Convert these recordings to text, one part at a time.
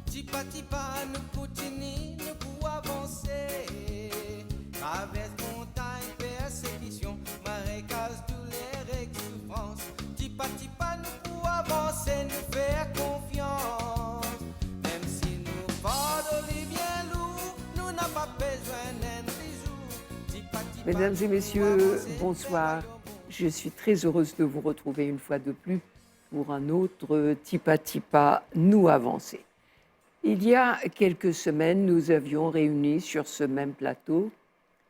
Tipa tipa, nous continuons, nous pour avancer. Traverse montagne, persécution, marécage, douleur et souffrance. Tipa tipa, nous pour avancer, nous faire confiance. Même si nous pardonnons bien lourd, nous n'avons pas besoin d'un bijou. Mesdames et messieurs, bonsoir. Je suis très heureuse de vous retrouver une fois de plus pour un autre Tipa Tipa, nous avancer. Il y a quelques semaines, nous avions réuni sur ce même plateau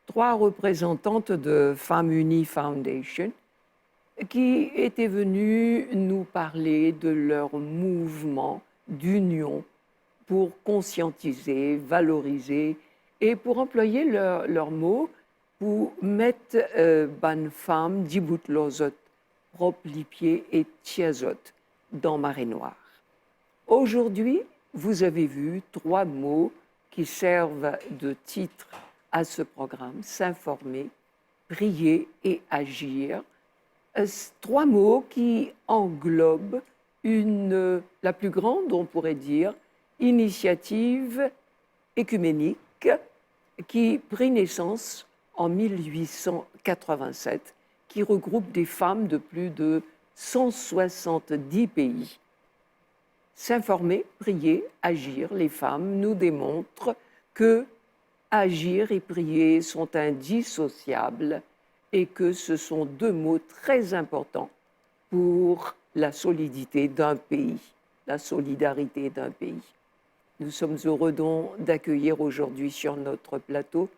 3 représentantes de Femmes Unies Foundation qui étaient venues nous parler de leur mouvement d'union pour conscientiser, valoriser et pour employer leurs mots, pour mettre ban femme dibout lozot, propre lipier et tiazot dans Marée Noire. Aujourd'hui, vous avez vu 3 mots qui servent de titre à ce programme, s'informer, prier et agir. 3 mots qui englobent la plus grande, on pourrait dire, initiative écuménique qui prit naissance en 1887, qui regroupe des femmes de plus de 170 pays. S'informer, prier, agir, les femmes nous démontrent que agir et prier sont indissociables et que ce sont 2 mots très importants pour la solidité d'un pays, la solidarité d'un pays. Nous sommes heureux donc d'accueillir aujourd'hui sur notre plateau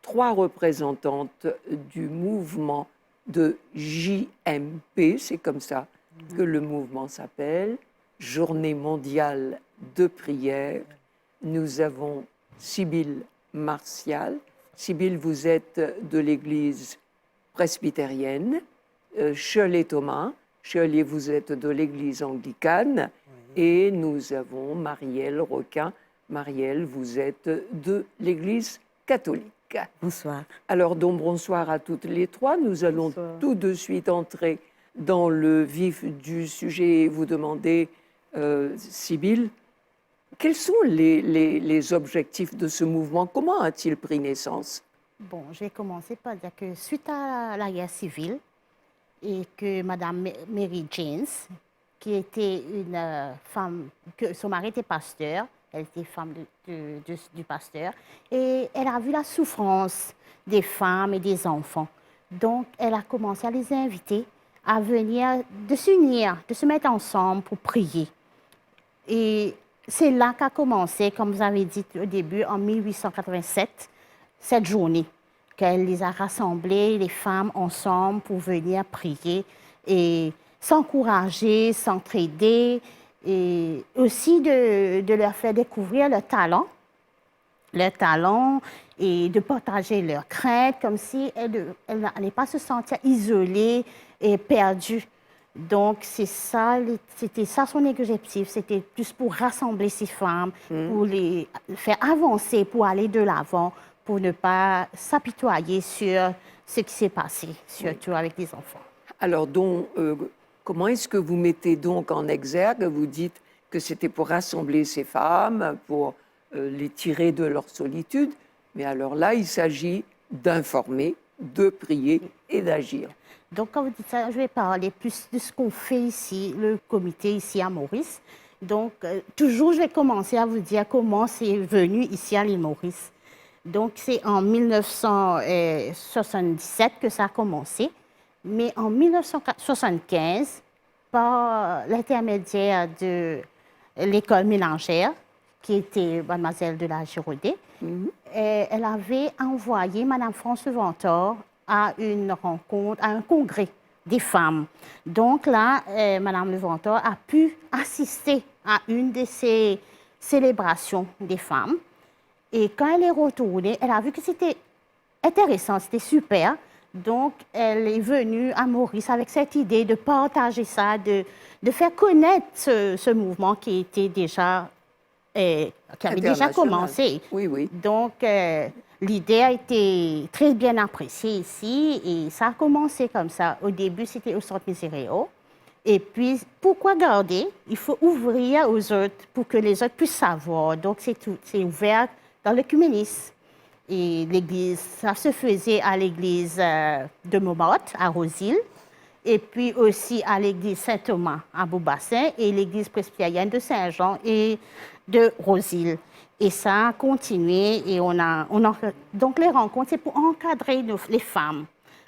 3 représentantes du mouvement de JMP, c'est comme ça que le mouvement s'appelle, Journée mondiale de prière. Nous avons Sybille Martial. Sybille, vous êtes de l'église presbytérienne. Shirley Thomas. Shirley, vous êtes de l'église anglicane. Oui. Et nous avons Marielle Requin. Marielle, vous êtes de l'église catholique. Bonsoir. Alors, donc, bonsoir à toutes les 3. Nous allons tout de suite entrer dans le vif du sujet et vous demander, Sybille, quels sont les objectifs de ce mouvement? Comment a-t-il pris naissance? Bon, je vais commencer par dire que suite à la guerre civile et que Madame Mary Janes, qui était une femme, que son mari était pasteur, elle était femme du pasteur, et elle a vu la souffrance des femmes et des enfants. Donc, elle a commencé à les inviter à venir, de s'unir, de se mettre ensemble pour prier. Et c'est là qu'a commencé, comme vous avez dit au début, en 1887, cette journée, qu'elle les a rassemblées, les femmes, ensemble pour venir prier et s'encourager, s'entraider, et aussi de leur faire découvrir leur talent et de partager leurs craintes, comme si elles n'allaient pas se sentir isolées et perdues. Donc, c'était ça son objectif, c'était plus pour rassembler ces femmes, pour les faire avancer, pour aller de l'avant, pour ne pas s'apitoyer sur ce qui s'est passé, surtout avec les enfants. Alors, donc, comment est-ce que vous mettez donc en exergue? Vous dites que c'était pour rassembler ces femmes, pour les tirer de leur solitude, mais alors là, il s'agit d'informer, de prier et d'agir. Donc, quand vous dites ça, je vais parler plus de ce qu'on fait ici, le comité ici à Maurice. Donc, toujours, je vais commencer à vous dire comment c'est venu ici à l'île Maurice. Donc, c'est en 1977 que ça a commencé. Mais en 1975, par l'intermédiaire de l'école mélangère, qui était Mademoiselle de la Giraudet, elle avait envoyé Madame France Ventor à une rencontre, à un congrès des femmes. Donc là, Madame Leventor a pu assister à une de ces célébrations des femmes. Et quand elle est retournée, elle a vu que c'était intéressant, c'était super. Donc, elle est venue à Maurice avec cette idée de partager ça, de faire connaître ce mouvement qui était déjà, qui avait déjà commencé. Oui, oui. Donc, l'idée a été très bien appréciée ici et ça a commencé comme ça. Au début, c'était au Centre Miséréo. Et puis, pourquoi garder? Il faut ouvrir aux autres pour que les autres puissent savoir. Donc, c'est ouvert dans l'œcuménisme. Et l'église, ça se faisait à l'église de Montmartre, à Rosil, et puis aussi à l'église Saint-Thomas, à Beaubassin, et l'église presbytérienne de Saint-Jean et de Rosil. Et ça a continué, et donc les rencontres, c'est pour encadrer les femmes.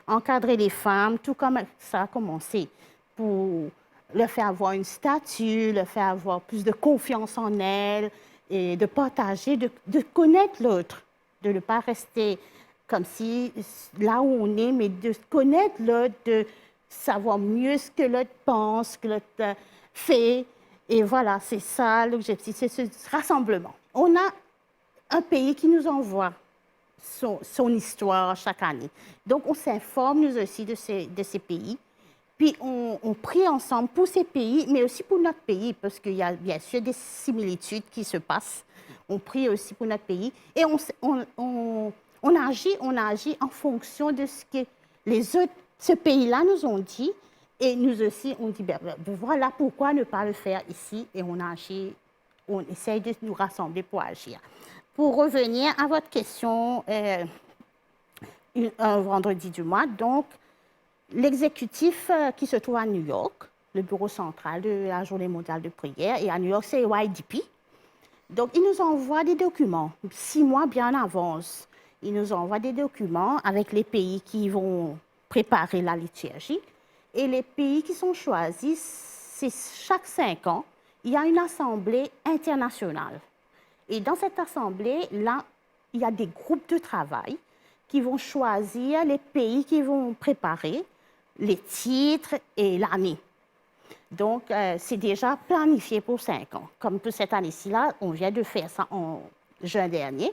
Encadrer les femmes, tout comme ça a commencé, pour leur faire avoir une statue, leur faire avoir plus de confiance en elles, et de partager, de connaître l'autre, de ne pas rester comme si là où on est, mais de connaître l'autre, de savoir mieux ce que l'autre pense, ce que l'autre fait. Et voilà, c'est ça l'objectif, c'est ce rassemblement. On a un pays qui nous envoie son histoire chaque année. Donc, on s'informe, nous aussi, de ces pays. Puis, on prie ensemble pour ces pays, mais aussi pour notre pays, parce qu'il y a bien sûr des similitudes qui se passent. On prie aussi pour notre pays. Et on agit en fonction de ce que les autres, ce pays-là nous ont dit. Et nous aussi, on dit, voilà pourquoi ne pas le faire ici. Et on agit, on essaye de nous rassembler pour agir. Pour revenir à votre question, un vendredi du mois, donc, l'exécutif qui se trouve à New York, le bureau central de la Journée mondiale de prière, et à New York, c'est YDP. Donc, il nous envoie des documents, 6 mois bien en avance. Il nous envoie des documents avec les pays qui vont préparer la liturgie. Et les pays qui sont choisis, c'est chaque 5 ans, il y a une assemblée internationale. Et dans cette assemblée-là, il y a des groupes de travail qui vont choisir les pays qui vont préparer les titres et l'année. Donc, c'est déjà planifié pour 5 ans. Comme pour cette année-ci, là, on vient de faire ça en juin dernier.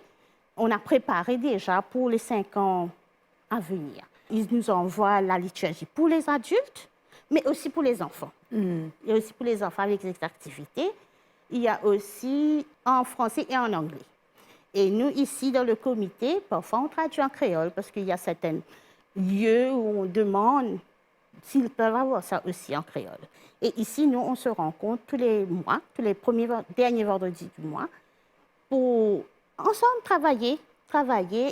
On a préparé déjà pour les 5 ans à venir. Ils nous envoient la liturgie pour les adultes, mais aussi pour les enfants. Et aussi pour les enfants avec des activités. Il y a aussi en français et en anglais. Et nous, ici, dans le comité, parfois, on traduit en créole parce qu'il y a certains lieux où on demande s'ils peuvent avoir ça aussi en créole. Et ici, nous, on se rencontre tous les mois, tous les derniers vendredis du mois, pour ensemble travailler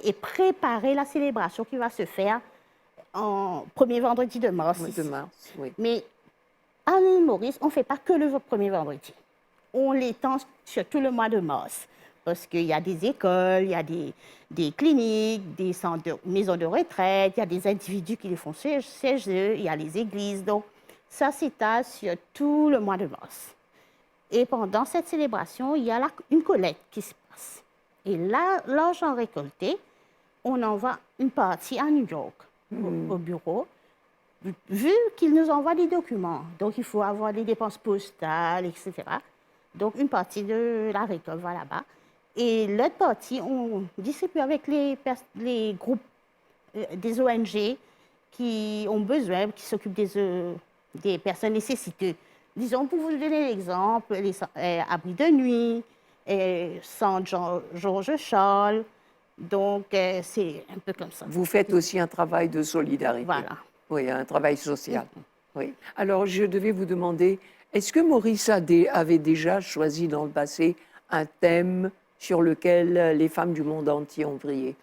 et préparer la célébration qui va se faire en premier vendredi de mars. Oui, de mars, oui. Mais à l'île Maurice, on ne fait pas que le premier vendredi. On l'étend sur tout le mois de mars. Parce qu'il y a des écoles, il y a des cliniques, des centres maisons de retraite, il y a des individus qui les font chez eux, il y a les églises. Donc, ça s'étale sur tout le mois de mars. Et pendant cette célébration, il y a une collecte qui se passe. Et là, l'argent récolté, on envoie une partie à New York, au bureau, vu qu'ils nous envoient des documents. Donc, il faut avoir des dépenses postales, etc. Donc, une partie de la récolte va là-bas. Et l'autre partie, on distribue avec les groupes des ONG qui ont besoin, qui s'occupent des personnes nécessiteuses. Disons, pour vous donner l'exemple, les abris de nuit, Centre Georges Charles. Donc, c'est un peu comme ça. Vous faites aussi un travail de solidarité. Voilà. Oui, un travail social. Oui. Alors, je devais vous demander, est-ce que Maurice avait déjà choisi dans le passé un thème sur lequel les femmes du monde entier ont prié?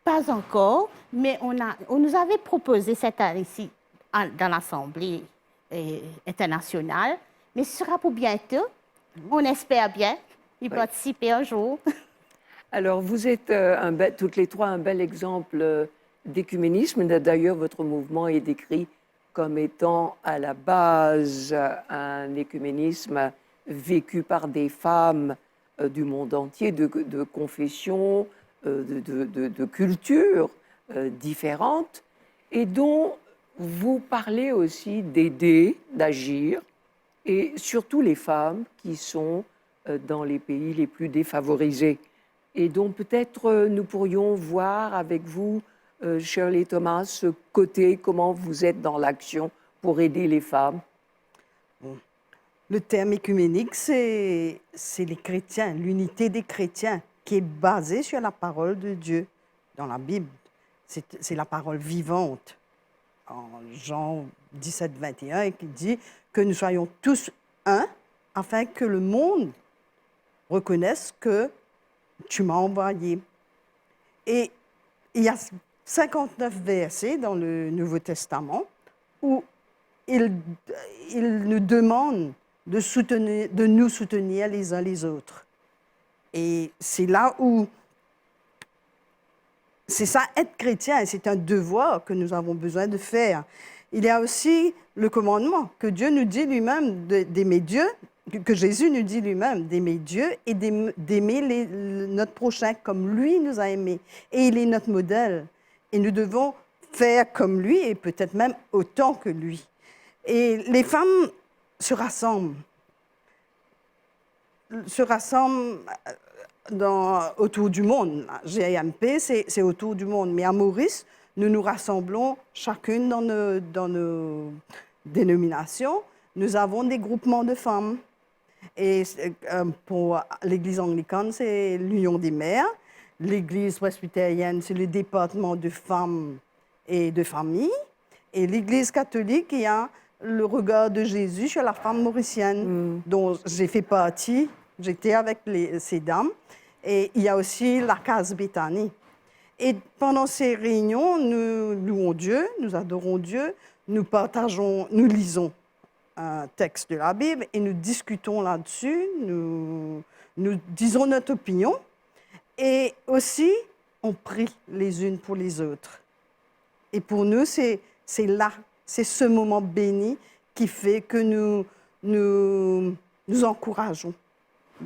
Pas encore, mais on nous avait proposé cette année-ci dans l'Assemblée internationale, mais ce sera pour bientôt. On espère bien y participer un jour. Alors, vous êtes toutes les trois un bel exemple d'écuménisme. D'ailleurs, votre mouvement est décrit comme étant à la base un écuménisme vécu par des femmes du monde entier, de confessions, de cultures différentes, et dont vous parlez aussi d'aider, d'agir, et surtout les femmes qui sont dans les pays les plus défavorisés. Et donc peut-être nous pourrions voir avec vous, Shirley Thomas, ce côté, comment vous êtes dans l'action pour aider les femmes. Le terme écuménique, c'est les chrétiens, l'unité des chrétiens, qui est basée sur la parole de Dieu dans la Bible. C'est la parole vivante. en Jean 17, 21, qui dit que nous soyons tous un, afin que le monde reconnaisse que tu m'as envoyé. Et il y a 59 versets dans le Nouveau Testament où il nous demande de nous soutenir les uns les autres. Et c'est là où c'est ça, être chrétien, et c'est un devoir que nous avons besoin de faire. Il y a aussi le commandement que Dieu nous dit lui-même d'aimer Dieu, que Jésus nous dit lui-même d'aimer Dieu et d'aimer notre prochain comme lui nous a aimés. Et il est notre modèle. Et nous devons faire comme lui et peut-être même autant que lui. Et les femmes se rassemblent autour du monde. GMP, c'est autour du monde. Mais à Maurice, nous nous rassemblons chacune dans nos dénominations. Nous avons des groupements de femmes. Et pour l'Église anglicane, c'est l'Union des mères. L'Église presbytérienne, c'est le département de femmes et de familles. Et l'Église catholique, il y a le regard de Jésus sur la femme mauricienne, dont j'ai fait partie. J'étais avec ces dames. Et il y a aussi la case Béthanie. Et pendant ces réunions, nous louons Dieu, nous adorons Dieu, nous lisons un texte de la Bible et nous discutons là-dessus, nous disons notre opinion. Et aussi, on prie les unes pour les autres. Et pour nous, c'est ce moment béni qui fait que nous encourageons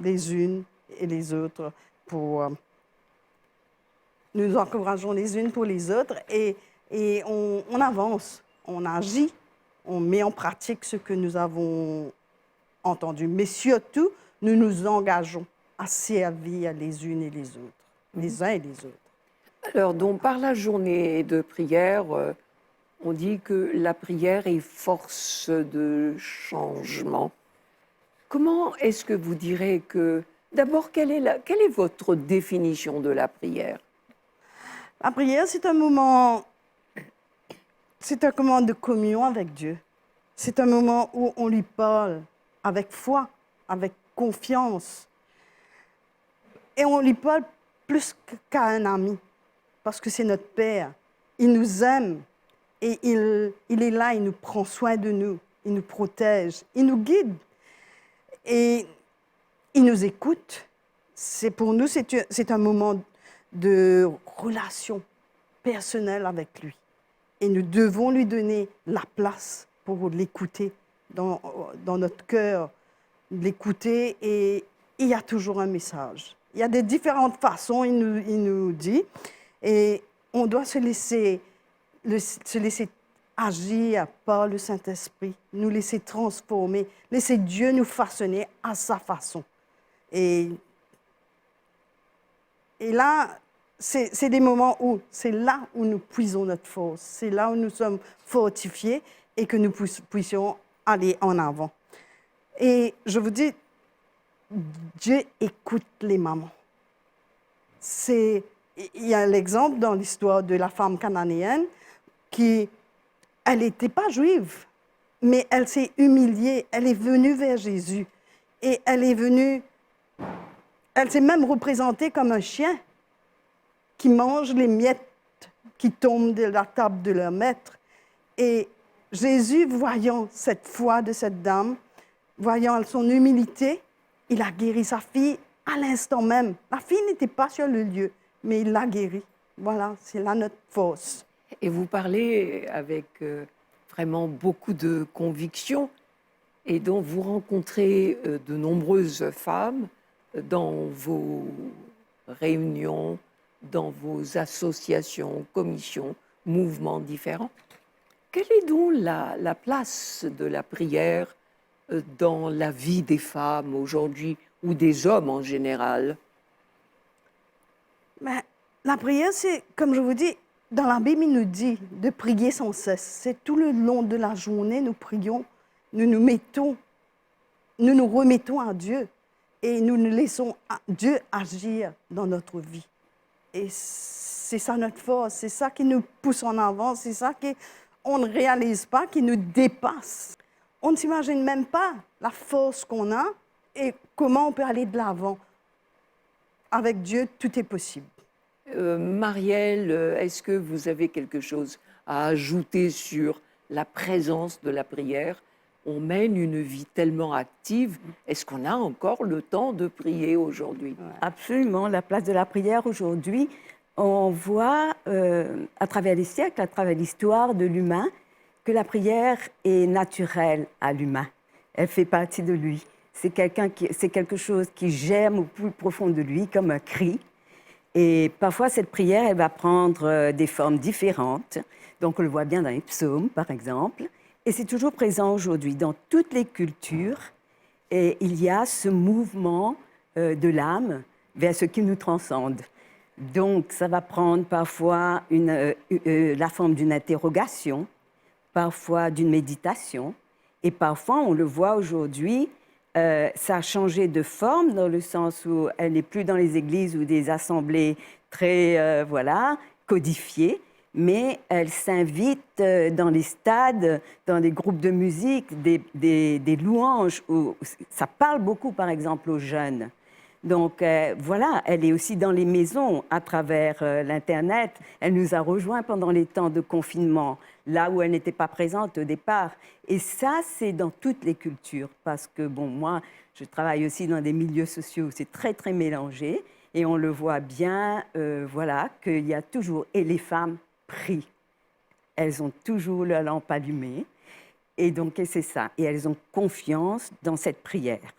les unes et les autres nous encourageons les unes pour les autres et on avance, on agit, on met en pratique ce que nous avons entendu. Mais surtout, nous nous engageons à servir les unes et les autres, les uns et les autres. Alors, donc, par la journée de prière, on dit que la prière est force de changement. Comment est-ce que vous direz que... D'abord, quelle est votre définition de la prière? La prière, c'est un moment de communion avec Dieu. C'est un moment où on lui parle avec foi, avec confiance. Et on lui parle plus qu'à un ami, parce que c'est notre Père. Il nous aime et il est là, il nous prend soin de nous, il nous protège, il nous guide. Et il nous écoute. Pour nous, c'est un moment de relation personnelle avec lui. Et nous devons lui donner la place pour l'écouter dans notre cœur, l'écouter. Et il y a toujours un message. Il y a des différentes façons, il nous dit. Et on doit se laisser agir par le Saint-Esprit, nous laisser transformer, laisser Dieu nous façonner à sa façon. Et là, c'est des moments où c'est là où nous puisons notre force, c'est là où nous sommes fortifiés et que nous puissions aller en avant. Et je vous dis, Dieu écoute les mamans. Il y a l'exemple dans l'histoire de la femme cananéenne elle n'était pas juive, mais elle s'est humiliée, elle est venue vers Jésus et elle s'est même représentée comme un chien qui mange les miettes qui tombent de la table de leur maître. Et Jésus, voyant cette foi de cette dame, voyant son humilité, il a guéri sa fille à l'instant même. La fille n'était pas sur le lieu, mais il l'a guérie. Voilà, c'est là notre force. Et vous parlez avec vraiment beaucoup de conviction et donc vous rencontrez de nombreuses femmes dans vos réunions, dans vos associations, commissions, mouvements différents. Quelle est donc la place de la prière dans la vie des femmes aujourd'hui ou des hommes en général? Mais la prière, c'est, comme je vous dis, dans la Bible, il nous dit de prier sans cesse. C'est tout le long de la journée, nous prions, nous nous remettons à Dieu et nous laissons Dieu agir dans notre vie. Et c'est ça notre force, c'est ça qui nous pousse en avant, c'est ça on ne réalise pas, qui nous dépasse. On ne s'imagine même pas la force qu'on a et comment on peut aller de l'avant. Avec Dieu, tout est possible. Marielle, est-ce que vous avez quelque chose à ajouter sur la présence de la prière? On mène une vie tellement active. Est-ce qu'on a encore le temps de prier aujourd'hui? Absolument. La place de la prière aujourd'hui, on voit à travers les siècles, à travers l'histoire de l'humain, que la prière est naturelle à l'humain. Elle fait partie de lui. C'est quelque chose qui germe au plus profond de lui, comme un cri. Et parfois, cette prière, elle va prendre des formes différentes. Donc, on le voit bien dans les psaumes, par exemple. Et c'est toujours présent aujourd'hui. Dans toutes les cultures, et il y a ce mouvement de l'âme vers ce qui nous transcende. Donc, ça va prendre parfois la forme d'une interrogation, parfois d'une méditation. Et parfois, on le voit aujourd'hui, ça a changé de forme dans le sens où elle n'est plus dans les églises ou des assemblées très codifiées, mais elle s'invite dans les stades, dans des groupes de musique, des louanges. Où ça parle beaucoup, par exemple, aux jeunes. Donc, elle est aussi dans les maisons à travers l'Internet. Elle nous a rejoints pendant les temps de confinement, là où elle n'était pas présente au départ. Et ça, c'est dans toutes les cultures, parce que, moi, je travaille aussi dans des milieux sociaux où c'est très, très mélangé. Et on le voit bien, qu'il y a toujours... Et les femmes prient. Elles ont toujours leur lampe allumée. Et donc, c'est ça. Et elles ont confiance dans cette prière.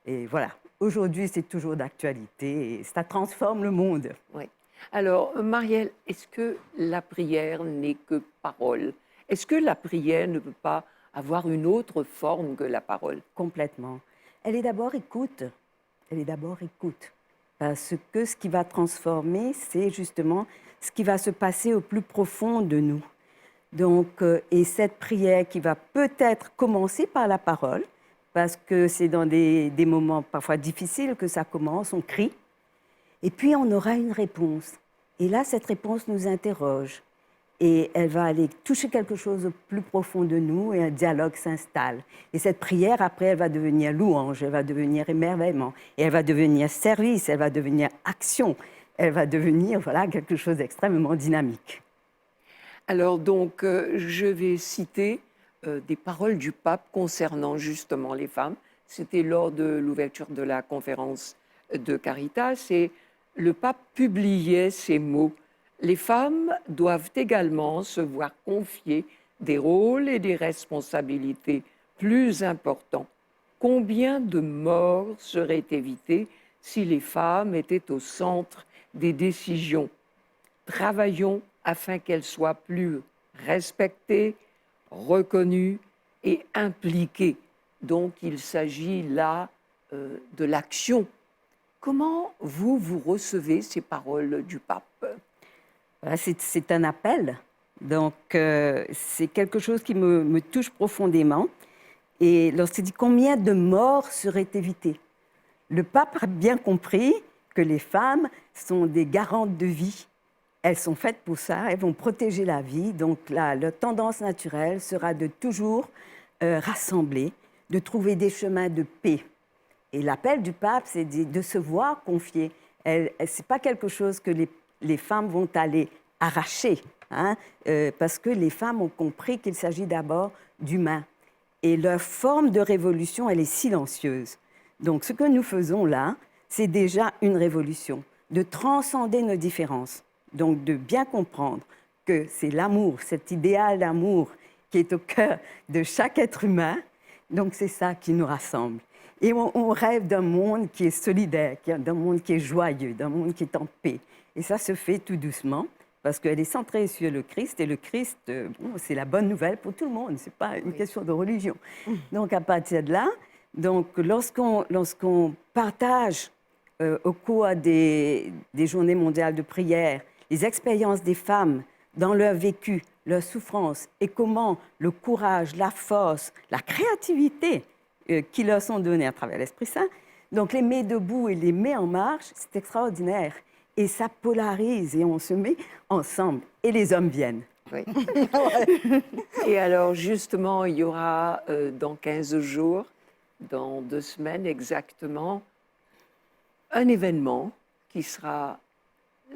Et voilà. Aujourd'hui, c'est toujours d'actualité et ça transforme le monde. Oui. Alors, Marielle, est-ce que la prière n'est que parole? Est-ce que la prière ne peut pas avoir une autre forme que la parole? Complètement. Elle est d'abord écoute. Elle est d'abord écoute. Parce que ce qui va transformer, c'est justement ce qui va se passer au plus profond de nous. Donc, et cette prière qui va peut-être commencer par la parole, parce que c'est dans des moments parfois difficiles que ça commence, on crie, et puis on aura une réponse. Et là, cette réponse nous interroge, et elle va aller toucher quelque chose au plus profond de nous, et un dialogue s'installe. Et cette prière, après, elle va devenir louange, elle va devenir émerveillement, et elle va devenir service, elle va devenir action, elle va devenir quelque chose d'extrêmement dynamique. Alors donc, je vais citer des paroles du pape concernant justement les femmes. C'était lors de l'ouverture de la conférence de Caritas et le pape publiait ces mots. Les femmes doivent également se voir confier des rôles et des responsabilités plus importants. Combien de morts seraient évitées si les femmes étaient au centre des décisions? Travaillons afin qu'elles soient plus respectées, reconnues et impliquées. Donc, il s'agit là de l'action. Comment vous recevez ces paroles du pape? C'est un appel. Donc, c'est quelque chose qui me touche profondément. Et lorsqu'il dit combien de morts seraient évitées, le pape a bien compris que les femmes sont des garantes de vie. Elles sont faites pour ça, elles vont protéger la vie. Donc, leur tendance naturelle sera de toujours rassembler, de trouver des chemins de paix. Et l'appel du pape, c'est de se voir confier. Ce n'est pas quelque chose que les femmes vont aller arracher, parce que les femmes ont compris qu'il s'agit d'abord d'humains. Et leur forme de révolution, elle est silencieuse. Donc, ce que nous faisons là, c'est déjà une révolution, de transcender nos différences. Donc, de bien comprendre que c'est l'amour, cet idéal d'amour qui est au cœur de chaque être humain. Donc, c'est ça qui nous rassemble. Et on rêve d'un monde qui est solidaire, d'un monde qui est joyeux, d'un monde qui est en paix. Et ça se fait tout doucement, parce qu'elle est centrée sur le Christ. Et le Christ, c'est la bonne nouvelle pour tout le monde. Ce n'est pas une question de religion. Donc, à partir de là, lorsqu'on partage au cours des Journées mondiales de prière les expériences des femmes dans leur vécu, leur souffrance, et comment le courage, la force, la créativité qui leur sont données à travers l'Esprit Saint, donc les met debout et les met en marche, c'est extraordinaire. Et ça polarise et on se met ensemble. Et les hommes viennent. Oui. Et alors, justement, il y aura dans 15 jours, dans 2 semaines exactement, un événement qui sera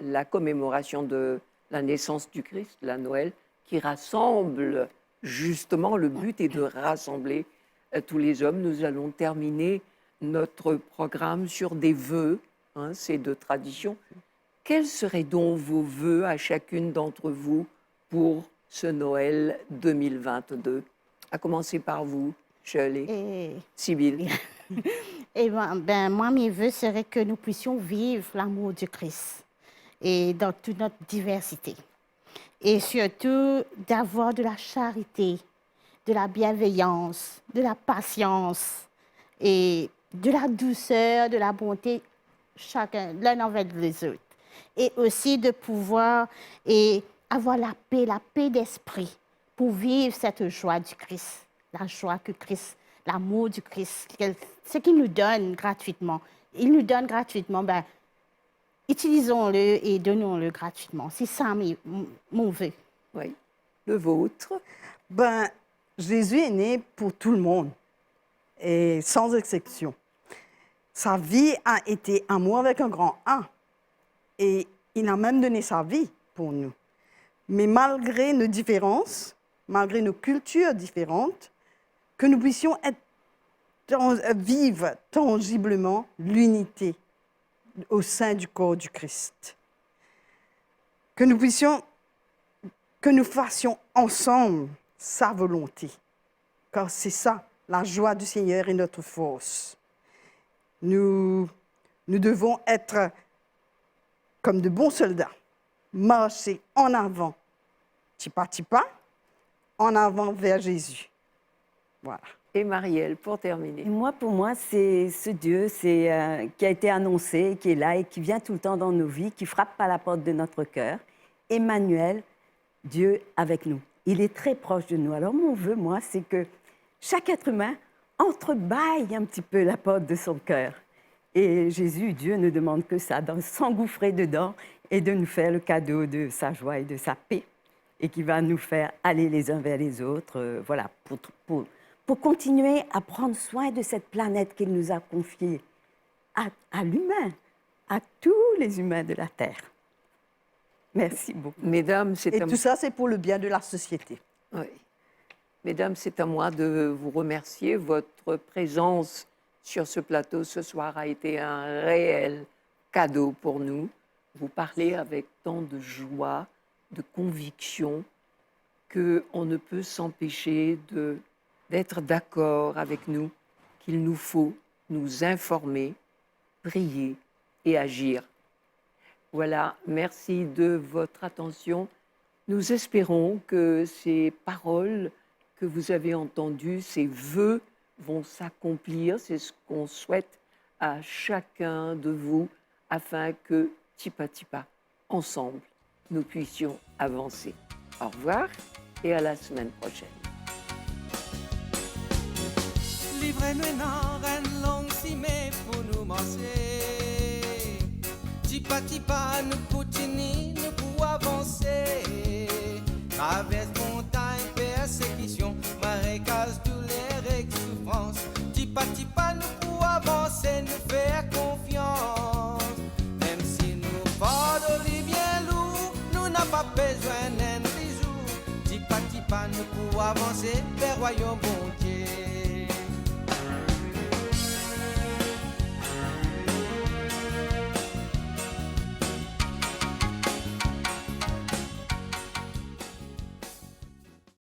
la commémoration de la naissance du Christ, la Noël, qui rassemble, justement, le but est de rassembler tous les hommes. Nous allons terminer notre programme sur des vœux, hein, c'est de tradition. Quels seraient donc vos vœux à chacune d'entre vous pour ce Noël 2022? À commencer par vous, Shirley. Et, Sibylle. moi, mes vœux seraient que nous puissions vivre l'amour du Christ et dans toute notre diversité. Et surtout, d'avoir de la charité, de la bienveillance, de la patience et de la douceur, de la bonté, chacun, l'un envers les autres. Et aussi de pouvoir avoir la paix d'esprit pour vivre cette joie du Christ, la joie que Christ, l'amour du Christ, ce qu'il nous donne gratuitement. Il nous donne gratuitement, utilisons-le et donnons-le gratuitement. C'est ça mon vœu. Oui. Le vôtre? Jésus est né pour tout le monde, et sans exception. Sa vie a été amour avec un grand A. Et il a même donné sa vie pour nous. Mais malgré nos différences, malgré nos cultures différentes, que nous puissions vivre tangiblement l'unité au sein du corps du Christ. Que nous fassions ensemble sa volonté. Car c'est ça, la joie du Seigneur est notre force. Nous devons être comme de bons soldats, marcher en avant, tipa, en avant vers Jésus. Voilà. Et Marielle, pour terminer. Et moi, pour moi, c'est ce Dieu qui a été annoncé, qui est là et qui vient tout le temps dans nos vies, qui frappe à la porte de notre cœur. Emmanuel, Dieu avec nous. Il est très proche de nous. Alors mon vœu, moi, c'est que chaque être humain entrebâille un petit peu la porte de son cœur. Et Jésus, Dieu, ne demande que ça, de s'engouffrer dedans et de nous faire le cadeau de sa joie et de sa paix. Et qui va nous faire aller les uns vers les autres, voilà, pour continuer à prendre soin de cette planète qu'il nous a confiée à l'humain, à tous les humains de la Terre. Merci beaucoup. Mesdames, Et tout ça, c'est pour le bien de la société. Oui. Mesdames, c'est à moi de vous remercier. Votre présence sur ce plateau ce soir a été un réel cadeau pour nous. Vous parlez avec tant de joie, de conviction, qu'on ne peut s'empêcher d'être d'accord avec nous qu'il nous faut nous informer, prier et agir. Voilà, merci de votre attention. Nous espérons que ces paroles que vous avez entendues, ces vœux vont s'accomplir. C'est ce qu'on souhaite à chacun de vous afin que, tipa, ensemble, nous puissions avancer. Au revoir et à la semaine prochaine. Livrez-nous dans une longue cimée pour nous manger. Tipa, nous continuons, nous pouvons avancer. Traverse montagne, persécution, marécage, douleur et souffrance. Tipa, nous pouvons avancer, nous faire confiance. Même si nous fardeaux bien lourd, nous n'avons pas besoin d'un bijou. Tipa, nous pouvons avancer vers royaume bon Dieu.